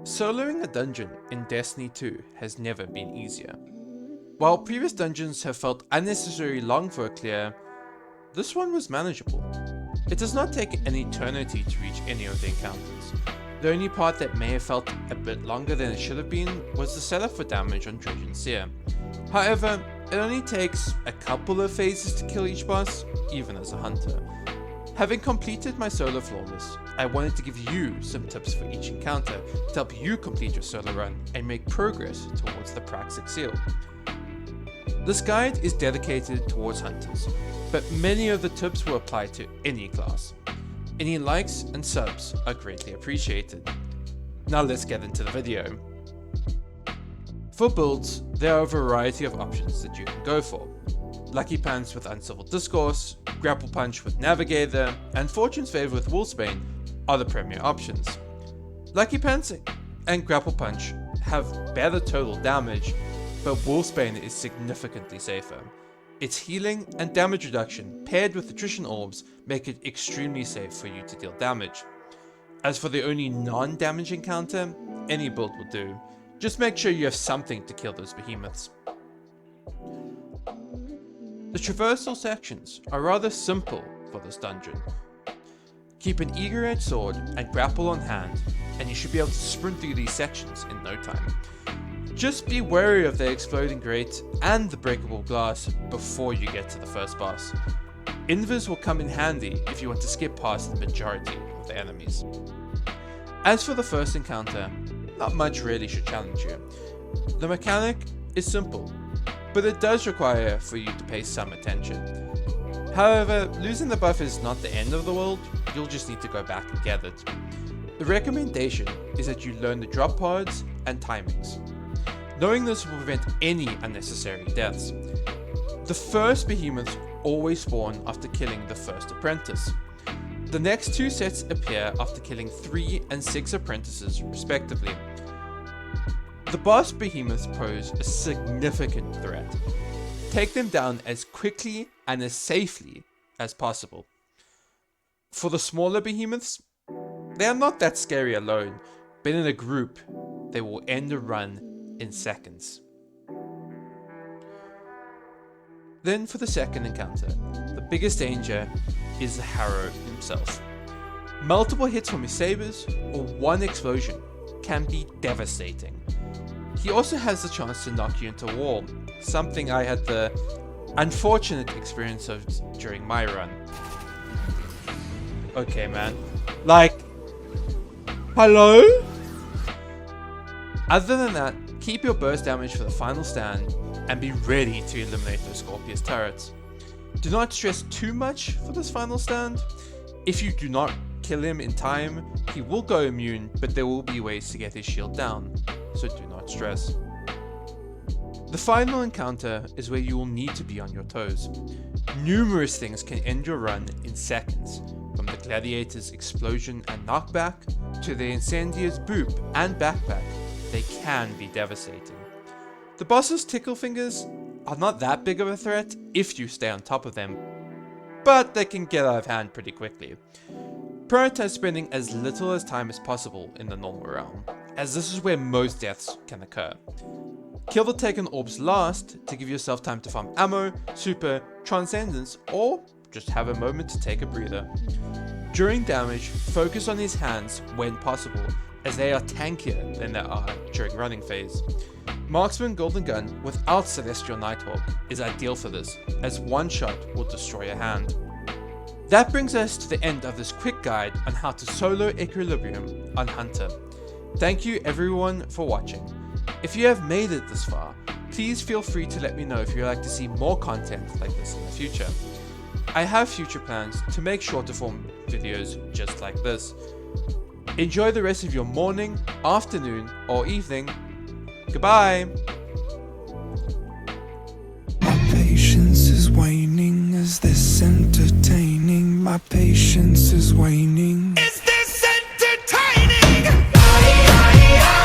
Soloing a dungeon in Destiny 2 has never been easier. While previous dungeons have felt unnecessarily long for a clear, this one was manageable. It does not take an eternity to reach any of the encounters. The only part that may have felt a bit longer than it should have been was the setup for damage on Dredge and Seer. However, it only takes a couple of phases to kill each boss, even as a hunter. Having completed my solo flawless, I wanted to give you some tips for each encounter to help you complete your solo run and make progress towards the Praxic Seal. This guide is dedicated towards hunters, but many of the tips will apply to any class. Any likes and subs are greatly appreciated. Now let's get into the video. For builds, there are a variety of options that you can go for. Lucky Pants with Uncivil Discourse, Grapple Punch with Navigator, and Fortune's Favor with Wolfsbane are the premier options. Lucky Pants and Grapple Punch have better total damage, but Wolfsbane is significantly safer. Its healing and damage reduction paired with attrition orbs make it extremely safe for you to deal damage. As for the only non-damage encounter, any build will do. Just make sure you have something to kill those behemoths. The traversal sections are rather simple for this dungeon. Keep an eager-edged sword and grapple on hand, and you should be able to sprint through these sections in no time. Just be wary of the exploding grate and the breakable glass before you get to the first boss. Invis will come in handy if you want to skip past the majority of the enemies. As for the first encounter, not much really should challenge you. The mechanic is simple, but it does require for you to pay some attention. However, losing the buff is not the end of the world, you'll just need to go back and get it. The recommendation is that you learn the drop pods and timings. Knowing this will prevent any unnecessary deaths. The first behemoths always spawn after killing the first apprentice. The next two sets appear after killing 3 and 6 apprentices respectively. The boss behemoths pose a significant threat. Take them down as quickly and as safely as possible. For the smaller behemoths, they are not that scary alone, but in a group, they will end a run in seconds. Then for the second encounter, the biggest danger is the Harrow himself. Multiple hits from his sabers or one explosion can be devastating. He also has the chance to knock you into a wall, something I had the unfortunate experience of during my run. Okay man, like, hello? Other than that, keep your burst damage for the final stand and be ready to eliminate those Scorpius turrets. Do not stress too much for this final stand. If you do not kill him in time, he will go immune, but there will be ways to get his shield down, so do not stress. The final encounter is where you will need to be on your toes. Numerous things can end your run in seconds, from the Gladiator's explosion and knockback to the Incendia's boop and backpack. They can be devastating. The boss's tickle fingers are not that big of a threat if you stay on top of them, but they can get out of hand pretty quickly. Prioritize spending as little as time as possible in the normal realm, as this is where most deaths can occur. Kill the taken orbs last to give yourself time to farm ammo, super, transcendence, or just have a moment to take a breather. During damage, focus on his hands when possible, as they are tankier than they are during running phase. Marksman Golden Gun without Celestial Nighthawk is ideal for this, as one shot will destroy a hand. That brings us to the end of this quick guide on how to solo Equilibrium on Hunter. Thank you everyone for watching. If you have made it this far, please feel free to let me know if you'd like to see more content like this in the future. I have future plans to make shorter form videos just like this. Enjoy the rest of your morning, afternoon, or evening. Goodbye! My patience is waning. Is this entertaining? My patience is waning.